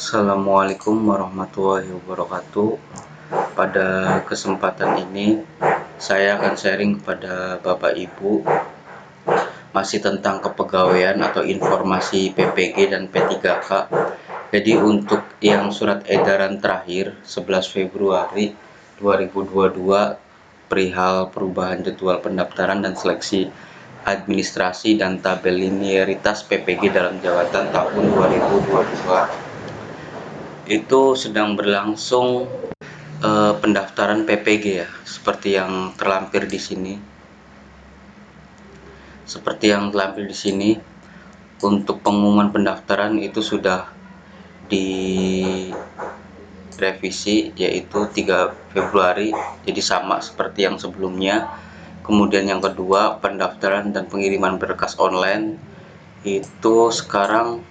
Assalamualaikum warahmatullahi wabarakatuh. Pada kesempatan ini saya akan sharing kepada Bapak Ibu masih tentang kepegawaian atau informasi PPG dan P3K. Jadi untuk yang surat edaran terakhir 11 Februari 2022 perihal perubahan jadwal pendaftaran dan seleksi administrasi dan tabel linearitas PPG dalam jabatan tahun 2022 itu sedang berlangsung pendaftaran PPG ya, seperti yang terlampir di sini. Untuk pengumuman pendaftaran itu sudah direvisi, yaitu 3 Februari, jadi sama seperti yang sebelumnya. Kemudian yang kedua, pendaftaran dan pengiriman berkas online itu sekarang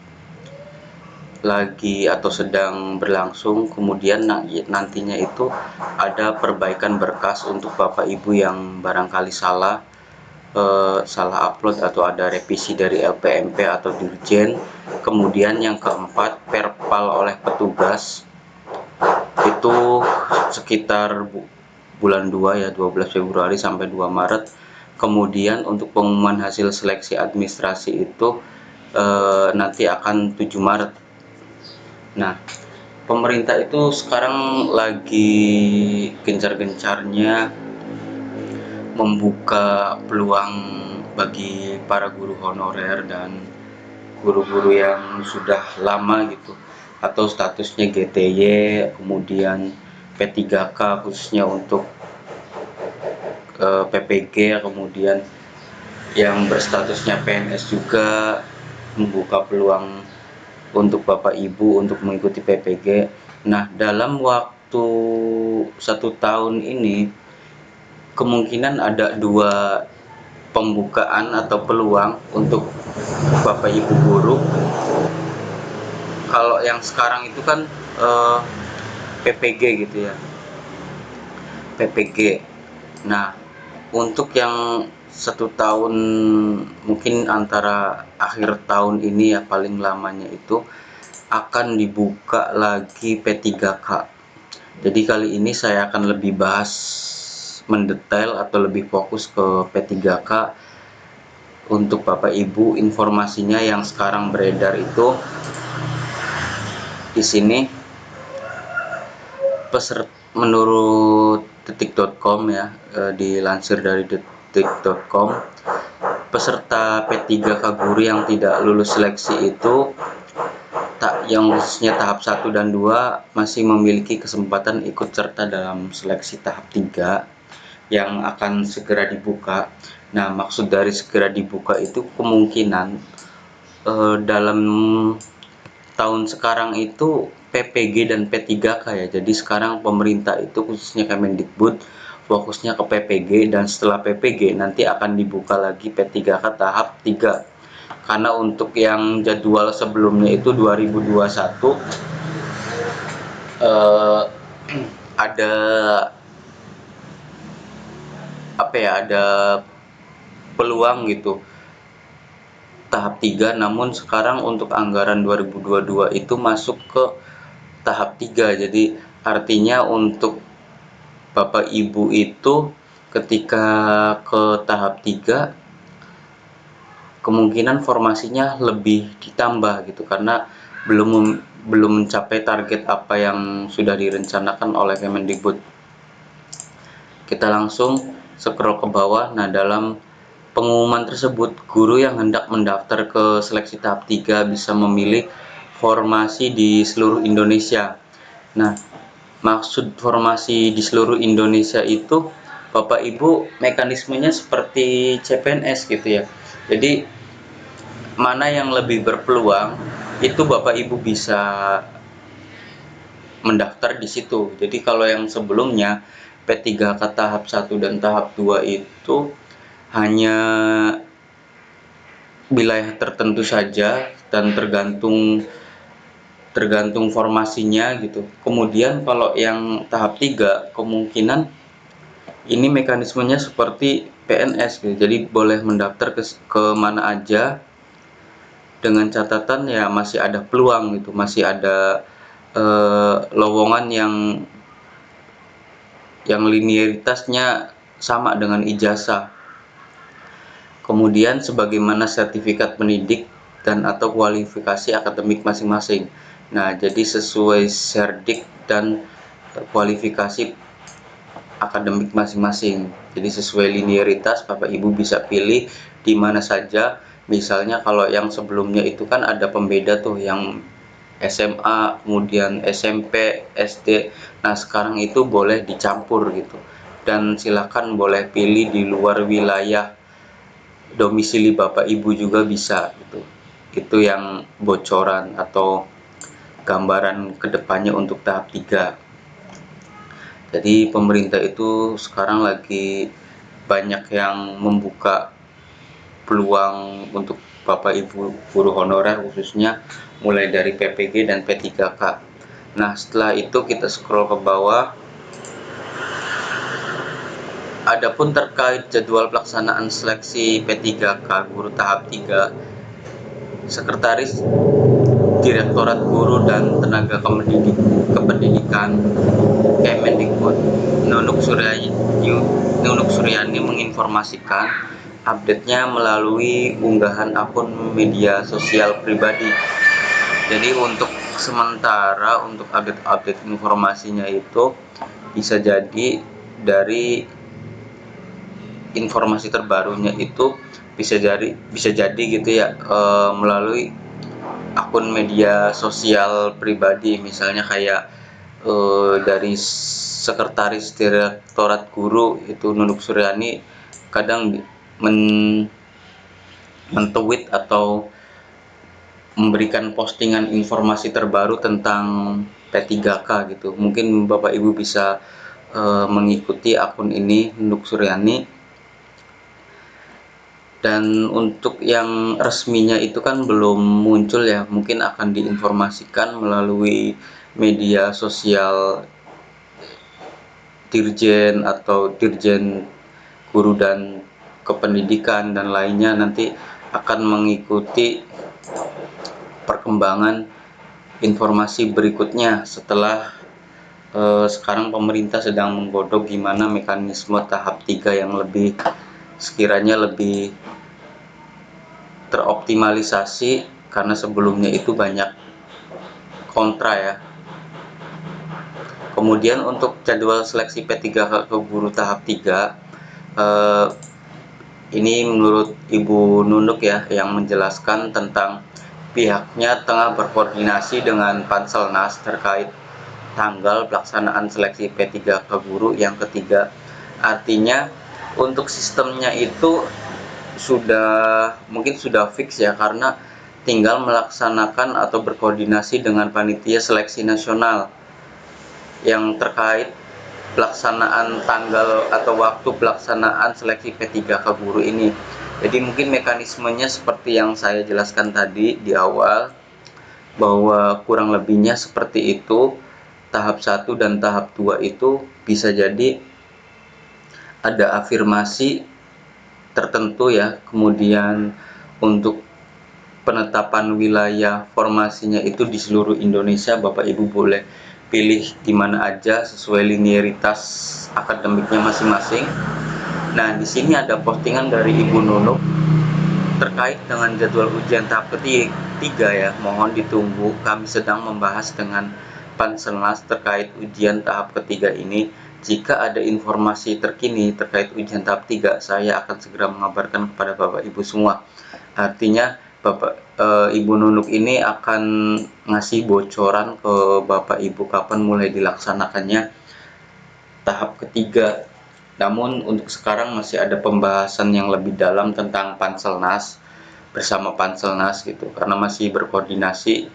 lagi atau sedang berlangsung. Kemudian nantinya itu ada perbaikan berkas untuk Bapak Ibu yang barangkali salah upload atau ada revisi dari LPMP atau Dirjen. Kemudian yang keempat, perpal oleh petugas itu sekitar bulan 2 ya, 12 Februari sampai 2 Maret. Kemudian untuk pengumuman hasil seleksi administrasi itu nanti akan 7 Maret. Nah, pemerintah itu sekarang lagi gencar-gencarnya membuka peluang bagi para guru honorer dan guru-guru yang sudah lama gitu atau statusnya GTY, kemudian P3K khususnya untuk PPG, kemudian yang berstatusnya PNS juga membuka peluang untuk Bapak Ibu untuk mengikuti PPG. Nah, dalam waktu 1 tahun ini kemungkinan ada 2 pembukaan atau peluang untuk Bapak Ibu guru. Kalau yang sekarang itu kan PPG gitu ya, PPG. Nah, untuk yang 1 tahun, mungkin antara akhir tahun ini ya paling lamanya itu akan dibuka lagi P3K. Jadi kali ini saya akan lebih bahas mendetail atau lebih fokus ke P3K. Untuk Bapak Ibu, informasinya yang sekarang beredar itu di sini menurut detik.com ya, dilansir dari detik.com, peserta P3K guru yang tidak lulus seleksi itu yang khususnya tahap 1 dan 2 masih memiliki kesempatan ikut serta dalam seleksi tahap 3 yang akan segera dibuka. Nah, maksud dari segera dibuka itu kemungkinan dalam tahun sekarang itu PPG dan P3K ya. Jadi sekarang pemerintah itu khususnya Kemendikbud fokusnya ke PPG, dan setelah PPG nanti akan dibuka lagi P3K tahap 3. Karena untuk yang jadwal sebelumnya itu 2021 ada ada peluang gitu tahap 3, namun sekarang untuk anggaran 2022 itu masuk ke tahap 3. Jadi artinya untuk Bapak Ibu itu ketika ke tahap 3 kemungkinan formasinya lebih ditambah gitu, karena belum mencapai target apa yang sudah direncanakan oleh Kemendikbud. Kita langsung scroll ke bawah. Nah, dalam pengumuman tersebut, guru yang hendak mendaftar ke seleksi tahap 3 bisa memilih formasi di seluruh Indonesia. Nah, maksud formasi di seluruh Indonesia itu Bapak Ibu mekanismenya seperti CPNS gitu ya. Jadi mana yang lebih berpeluang itu Bapak Ibu bisa mendaftar di situ. Jadi kalau yang sebelumnya P3K tahap 1 dan tahap 2 itu hanya wilayah tertentu saja dan tergantung formasinya gitu. Kemudian kalau yang tahap 3 kemungkinan ini mekanismenya seperti PNS gitu. Jadi boleh mendaftar ke mana aja, dengan catatan ya masih ada peluang gitu, masih ada lowongan yang linearitasnya sama dengan ijazah. Kemudian sebagaimana sertifikat pendidik dan atau kualifikasi akademik masing-masing. Nah, jadi sesuai serdik dan kualifikasi akademik masing-masing. Jadi sesuai linearitas Bapak Ibu bisa pilih di mana saja. Misalnya kalau yang sebelumnya itu kan ada pembeda tuh yang SMA, kemudian SMP, SD. Nah, sekarang itu boleh dicampur gitu. Dan silakan boleh pilih di luar wilayah domisili Bapak Ibu juga bisa gitu. Itu yang bocoran atau gambaran kedepannya untuk tahap 3. Jadi pemerintah itu sekarang lagi banyak yang membuka peluang untuk Bapak Ibu guru honorer khususnya mulai dari PPG dan P3K. Nah, setelah itu kita scroll ke bawah. Adapun terkait jadwal pelaksanaan seleksi P3K guru tahap 3, Sekretaris Direktorat Guru dan Tenaga Kependidikan Kemendikbud Nunuk Suryani menginformasikan update-nya melalui unggahan akun media sosial pribadi. Jadi untuk sementara untuk update informasinya itu bisa jadi dari informasi terbarunya itu bisa jadi gitu ya, melalui akun media sosial pribadi, misalnya kayak dari Sekretaris Direktorat Guru itu Nunuk Suryani kadang men-tweet atau memberikan postingan informasi terbaru tentang P3K gitu. Mungkin Bapak Ibu bisa mengikuti akun ini Nunuk Suryani. Dan untuk yang resminya itu kan belum muncul ya, mungkin akan diinformasikan melalui media sosial Dirjen atau Dirjen Guru dan Kependidikan dan lainnya, nanti akan mengikuti perkembangan informasi berikutnya setelah sekarang pemerintah sedang menggodok gimana mekanisme tahap 3 yang sekiranya lebih teroptimalisasi, karena sebelumnya itu banyak kontra ya. Kemudian untuk jadwal seleksi P3K ke guru tahap 3, ini menurut Ibu Nunuk ya yang menjelaskan tentang pihaknya tengah berkoordinasi dengan Panselnas terkait tanggal pelaksanaan seleksi P3K guru yang ketiga. Artinya untuk sistemnya itu mungkin sudah fix ya, karena tinggal melaksanakan atau berkoordinasi dengan panitia seleksi nasional yang terkait pelaksanaan tanggal atau waktu pelaksanaan seleksi P3K guru ini. Jadi mungkin mekanismenya seperti yang saya jelaskan tadi di awal, bahwa kurang lebihnya seperti itu. Tahap 1 dan tahap 2 itu bisa jadi ada afirmasi tertentu ya. Kemudian untuk penetapan wilayah formasinya itu di seluruh Indonesia, Bapak Ibu boleh pilih di mana aja sesuai linearitas akademiknya masing-masing. Nah, di sini ada postingan dari Ibu Nunuk terkait dengan jadwal ujian tahap ketiga ya. Mohon ditunggu, kami sedang membahas dengan Panselnas terkait ujian tahap ketiga ini. Jika ada informasi terkini terkait ujian tahap 3, saya akan segera mengabarkan kepada Bapak Ibu semua. Artinya Ibu Nunuk ini akan ngasih bocoran ke Bapak Ibu kapan mulai dilaksanakannya tahap ketiga. Namun untuk sekarang masih ada pembahasan yang lebih dalam tentang Panselnas bersama Panselnas gitu, karena masih berkoordinasi.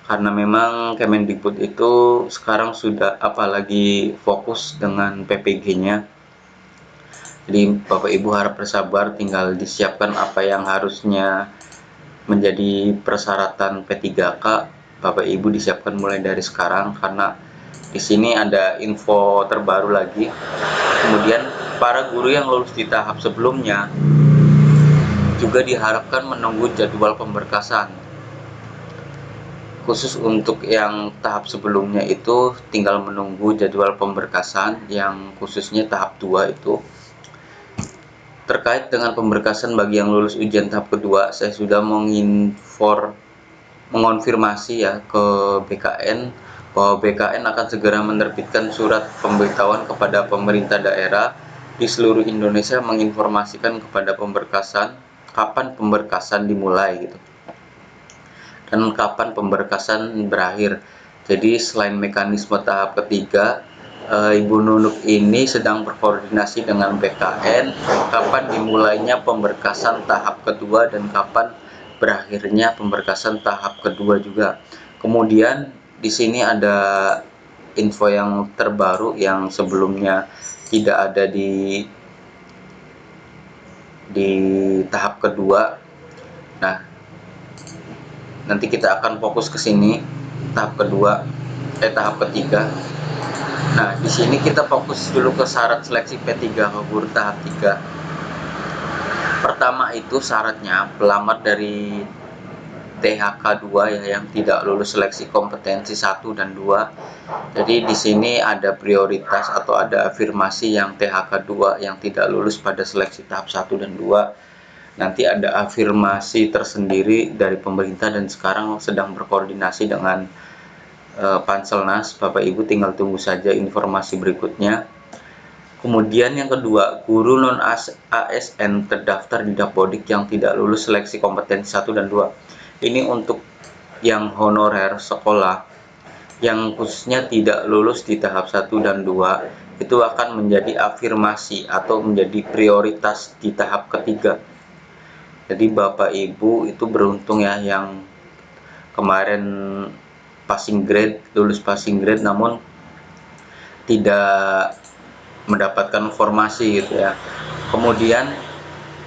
Karena memang Kemendikbud itu sekarang sudah apalagi fokus dengan PPG-nya. Jadi Bapak Ibu harap bersabar, tinggal disiapkan apa yang harusnya menjadi persyaratan P3K. Bapak Ibu disiapkan mulai dari sekarang, karena di sini ada info terbaru lagi. Kemudian para guru yang lulus di tahap sebelumnya juga diharapkan menunggu jadwal pemberkasan. Khusus untuk yang tahap sebelumnya itu tinggal menunggu jadwal pemberkasan, yang khususnya tahap 2 itu. Terkait dengan pemberkasan bagi yang lulus ujian tahap kedua, saya sudah mengonfirmasi ya ke BKN bahwa BKN akan segera menerbitkan surat pemberitahuan kepada pemerintah daerah di seluruh Indonesia menginformasikan kepada pemberkasan kapan pemberkasan dimulai gitu dan kapan pemberkasan berakhir. Jadi selain mekanisme tahap ketiga, Ibu Nunuk ini sedang berkoordinasi dengan BKN kapan dimulainya pemberkasan tahap kedua dan kapan berakhirnya pemberkasan tahap kedua juga. Kemudian di sini ada info yang terbaru yang sebelumnya tidak ada di tahap kedua. Nah, nanti kita akan fokus ke sini tahap ketiga. Nah, di sini kita fokus dulu ke syarat seleksi P3 ke guru tahap 3. Pertama itu syaratnya pelamar dari THK 2 ya yang tidak lulus seleksi kompetensi 1 dan 2. Jadi di sini ada prioritas atau ada afirmasi yang THK 2 yang tidak lulus pada seleksi tahap 1 dan 2. Nanti ada afirmasi tersendiri dari pemerintah dan sekarang sedang berkoordinasi dengan Panselnas. Bapak Ibu tinggal tunggu saja informasi berikutnya. Kemudian yang kedua, guru non ASN terdaftar di Dapodik yang tidak lulus seleksi kompetensi 1 dan 2. Ini untuk yang honorer sekolah yang khususnya tidak lulus di tahap 1 dan 2 itu akan menjadi afirmasi atau menjadi prioritas di tahap ketiga. Jadi Bapak Ibu itu beruntung ya yang kemarin lulus passing grade namun tidak mendapatkan formasi gitu ya. Kemudian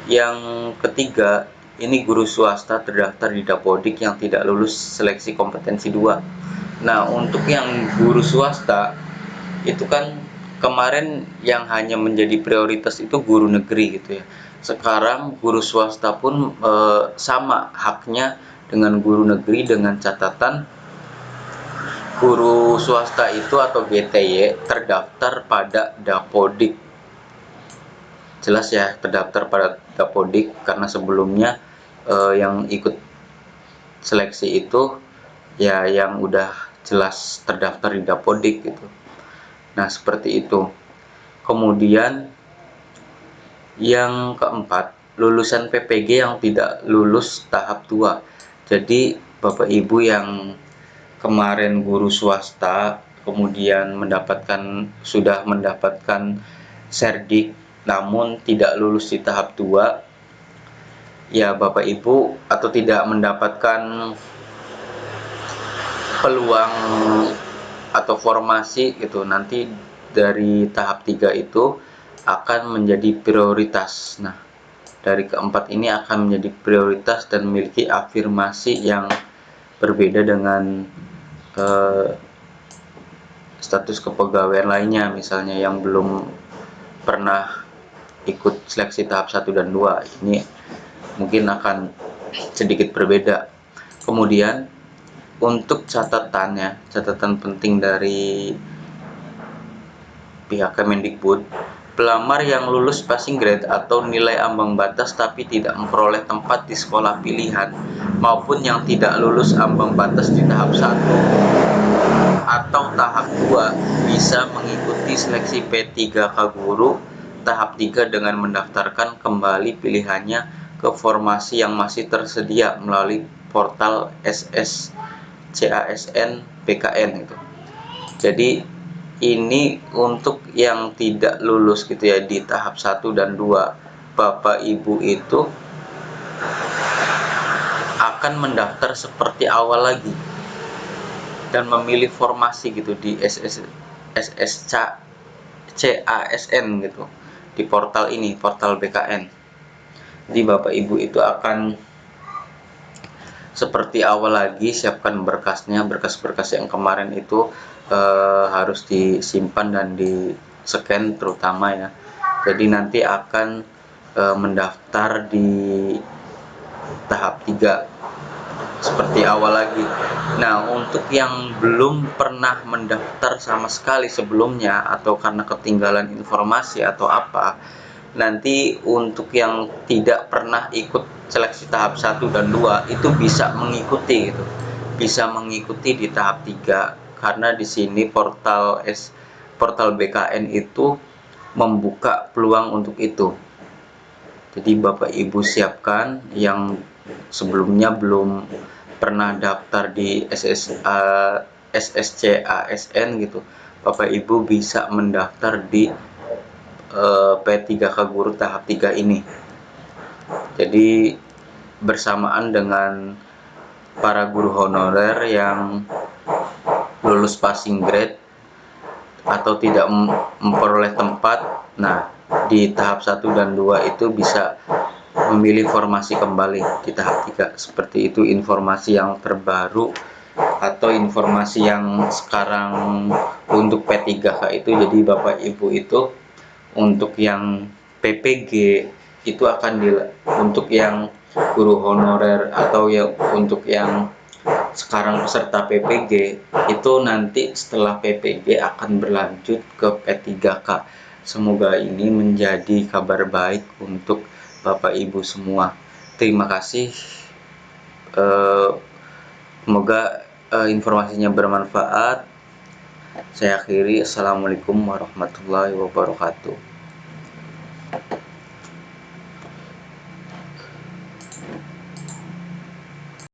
yang ketiga, ini guru swasta terdaftar di Dapodik yang tidak lulus seleksi kompetensi 2. Nah, untuk yang guru swasta itu kan kemarin yang hanya menjadi prioritas itu guru negeri gitu ya. Sekarang guru swasta pun sama haknya dengan guru negeri dengan catatan guru swasta itu atau GTY terdaftar pada Dapodik. Jelas ya, terdaftar pada Dapodik karena sebelumnya yang ikut seleksi itu ya yang udah jelas terdaftar di Dapodik gitu. Nah, seperti itu. Kemudian yang keempat, lulusan PPG yang tidak lulus tahap 2. Jadi Bapak Ibu yang kemarin guru swasta kemudian sudah mendapatkan serdik namun tidak lulus di tahap 2 ya Bapak Ibu atau tidak mendapatkan peluang atau formasi gitu, nanti dari tahap 3 itu akan menjadi prioritas. Nah, dari keempat ini akan menjadi prioritas dan memiliki afirmasi yang berbeda dengan status kepegawaian lainnya, misalnya yang belum pernah ikut seleksi tahap 1 dan 2. Ini mungkin akan sedikit berbeda. Kemudian untuk catatan penting dari pihak Kemendikbud, pelamar yang lulus passing grade atau nilai ambang batas tapi tidak memperoleh tempat di sekolah pilihan maupun yang tidak lulus ambang batas di tahap 1 atau tahap 2 bisa mengikuti seleksi P3K Guru tahap 3 dengan mendaftarkan kembali pilihannya ke formasi yang masih tersedia melalui portal CASN BKN itu. Jadi ini untuk yang tidak lulus gitu ya di tahap 1 dan 2. Bapak Ibu itu akan mendaftar seperti awal lagi dan memilih formasi gitu di CASN gitu di portal BKN. Jadi Bapak Ibu itu akan seperti awal lagi, siapkan berkasnya, berkas-berkas yang kemarin itu harus disimpan dan di scan terutama ya. Jadi nanti akan mendaftar di tahap 3. seperti awal lagi. Nah, untuk yang belum pernah mendaftar sama sekali sebelumnya atau karena ketinggalan informasi atau apa, nanti untuk yang tidak pernah ikut seleksi tahap 1 dan 2 itu bisa mengikuti gitu. Bisa mengikuti di tahap 3 karena di sini portal BKN itu membuka peluang untuk itu. Jadi Bapak Ibu siapkan yang sebelumnya belum pernah daftar di SSC ASN gitu, Bapak Ibu bisa mendaftar di P3K Guru tahap 3 ini. Jadi bersamaan dengan para guru honorer yang lulus passing grade atau tidak memperoleh tempat. Nah, di tahap 1 dan 2 itu bisa memilih formasi kembali di tahap 3. Seperti itu informasi yang terbaru atau informasi yang sekarang untuk P3K itu. Jadi Bapak Ibu itu untuk yang PPG itu untuk yang guru honorer atau yang untuk yang sekarang peserta PPG itu nanti setelah PPG akan berlanjut ke P3K. Semoga ini menjadi kabar baik untuk Bapak Ibu semua. Terima kasih. Semoga informasinya bermanfaat. Saya akhiri. Assalamualaikum warahmatullahi wabarakatuh.